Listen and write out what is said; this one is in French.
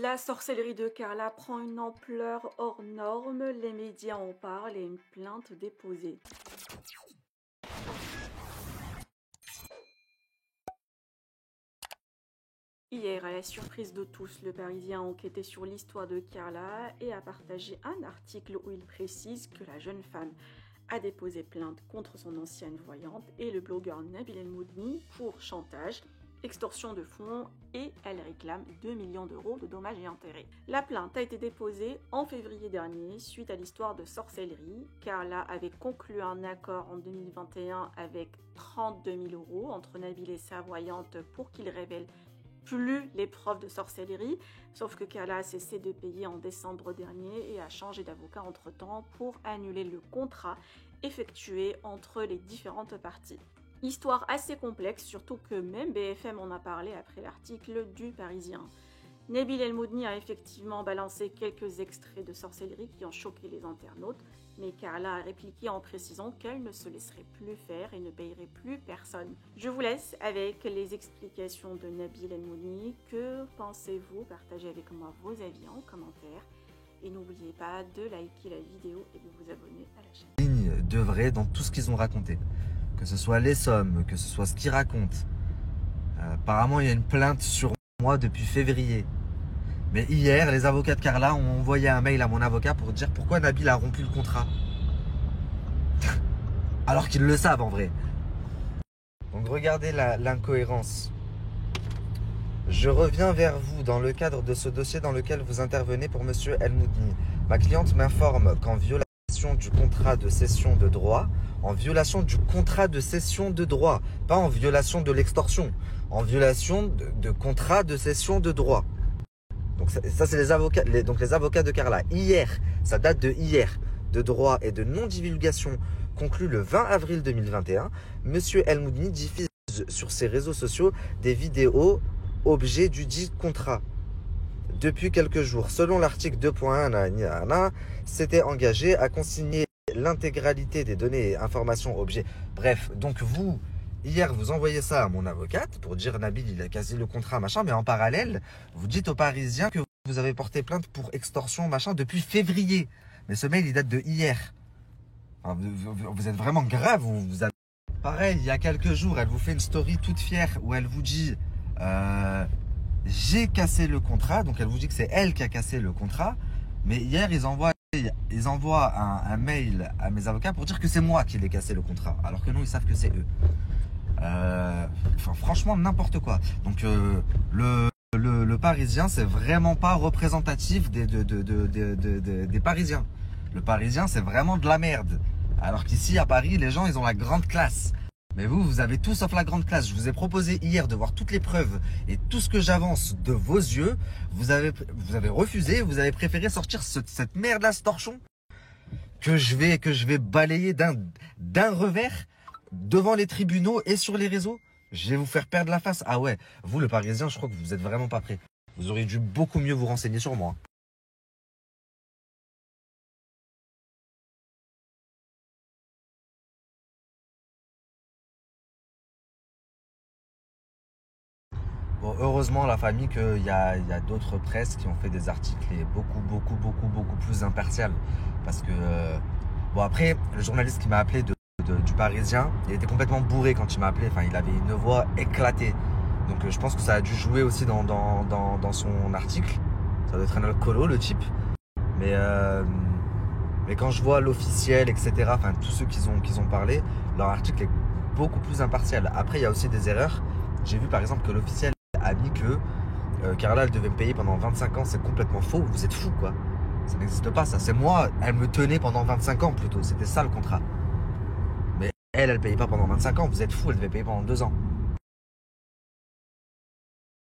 La sorcellerie de Carla prend une ampleur hors norme, les médias en parlent et une plainte déposée. Hier, à la surprise de tous, le Parisien a enquêté sur l'histoire de Carla et a partagé un article où il précise que la jeune femme a déposé plainte contre son ancienne voyante et le blogueur Nabil El Moudni pour chantage, extorsion de fonds et elle réclame 2 millions d'euros de dommages et intérêts. La plainte a été déposée en février dernier suite à l'histoire de sorcellerie. Carla avait conclu un accord en 2021 avec 32 000 euros entre Nabil et sa voyante pour qu'il révèle plus les preuves de sorcellerie, sauf que Carla a cessé de payer en décembre dernier et a changé d'avocat entre-temps pour annuler le contrat effectué entre les différentes parties. Histoire assez complexe, surtout que même BFM en a parlé après l'article du Parisien. Nabil El Moudni a effectivement balancé quelques extraits de sorcellerie qui ont choqué les internautes, mais Carla a répliqué en précisant qu'elle ne se laisserait plus faire et ne payerait plus personne. Je vous laisse avec les explications de Nabil El Moudni. Que pensez-vous? Partagez avec moi vos avis en commentaire. Et n'oubliez pas de liker la vidéo et de vous abonner à la chaîne. Ligne de vrai dans tout ce qu'ils ont raconté. Que ce soit les sommes, que ce soit ce qu'ils racontent. Apparemment, il y a une plainte sur moi depuis février. Mais hier, les avocats de Carla ont envoyé un mail à mon avocat pour dire pourquoi Nabil a rompu le contrat. Alors qu'ils le savent en vrai. Donc regardez l'incohérence. Je reviens vers vous dans le cadre de ce dossier dans lequel vous intervenez pour Monsieur El Moudni. Ma cliente m'informe qu'en violation du contrat de cession de droit, en violation du contrat de cession de droit, pas en violation de l'extorsion, en violation de contrat de cession de droit. Donc ça c'est les avocats, les avocats de Carla. Hier, ça date de hier, de droit et de non-divulgation conclu le 20 avril 2021. Monsieur El Moudni diffuse sur ses réseaux sociaux des vidéos objet du dit contrat. Depuis quelques jours, selon l'article 2.1, s'était engagé à consigner l'intégralité des données et informations objets. Bref, donc vous, hier, vous envoyez ça à mon avocate pour dire Nabil, il a cassé le contrat, machin, mais en parallèle, vous dites aux Parisiens que vous avez porté plainte pour extorsion, machin, depuis février. Mais ce mail, il date de hier. Enfin, vous êtes vraiment grave. Vous avez... Pareil, il y a quelques jours, elle vous fait une story toute fière où elle vous dit j'ai cassé le contrat. Donc elle vous dit que c'est elle qui a cassé le contrat. Mais hier, ils envoient un mail à mes avocats pour dire que c'est moi qui l'ai cassé le contrat. Alors que non, ils savent que c'est eux. Enfin, franchement, n'importe quoi. Donc le Parisien, c'est vraiment pas représentatif des Parisiens. Le Parisien, c'est vraiment de la merde. Alors qu'ici, à Paris, les gens, ils ont la grande classe. Mais vous avez tout sauf la grande classe. Je vous ai proposé hier de voir toutes les preuves et tout ce que j'avance de vos yeux. Vous avez refusé, vous avez préféré sortir cette merde-là, ce torchon, que je vais balayer d'un revers devant les tribunaux et sur les réseaux. Je vais vous faire perdre la face. Ah ouais, vous, le Parisien, je crois que vous êtes vraiment pas prêt. Vous auriez dû beaucoup mieux vous renseigner sur moi. Bon, heureusement, la famille, qu'il y a d'autres presses qui ont fait des articles et beaucoup plus impartial. Parce que, bon, après, le journaliste qui m'a appelé du Parisien, il était complètement bourré quand il m'a appelé. Enfin, il avait une voix éclatée. Donc, je pense que ça a dû jouer aussi dans son article. Ça doit être un alcoolo, le type. Mais quand je vois l'officiel, etc., enfin, tous ceux qui ont parlé, leur article est beaucoup plus impartial. Après, il y a aussi des erreurs. J'ai vu, par exemple, que l'officiel a mis que Carla, elle devait me payer pendant 25 ans. C'est complètement faux. Vous êtes fous, quoi. Ça n'existe pas, ça. C'est moi, elle me tenait pendant 25 ans, plutôt. C'était ça, le contrat. Mais elle payait pas pendant 25 ans. Vous êtes fous, elle devait payer pendant 2 ans.